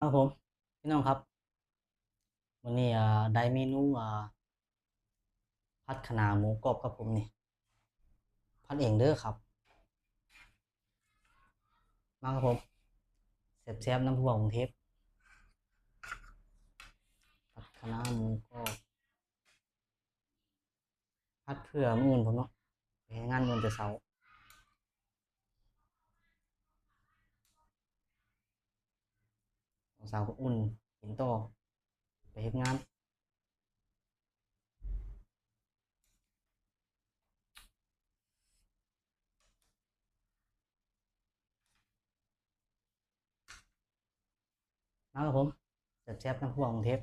ครับผมพี่น้องครับวันนี้ได้เมนูผัดคะน้าหมูกรอบครับผมนี่ผัดเองเด้อครับมาครับผมแซ่บๆน้ำพวกกรุงเทพผัดคะน้าหมูกรอบผัดเพื่อมื้ออื่นผมเนาะไปเฮ็ดงานมื้อแต่เช้าตอนเช้าก็อุ่นกินต่อไปเฮ็ดงานมาครับผมแซ่บๆน้ำพวกกรุงเทพ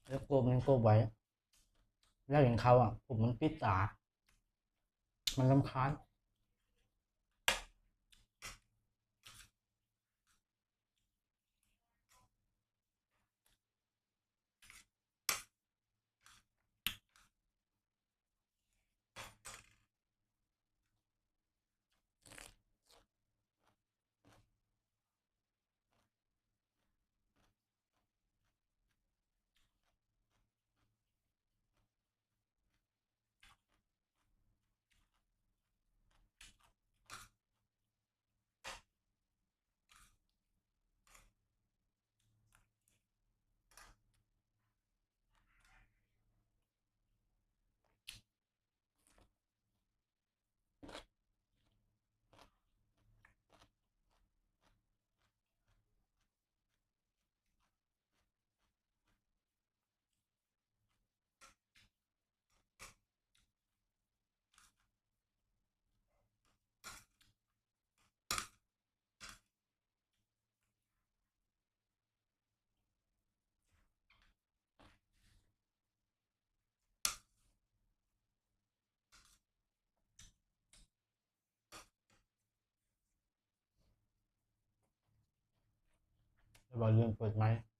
แล้วโกบไว้แล้วเห็นเขาผมมันปิดตามันรำคาญแล้วบ่ลืมเปิดไมค์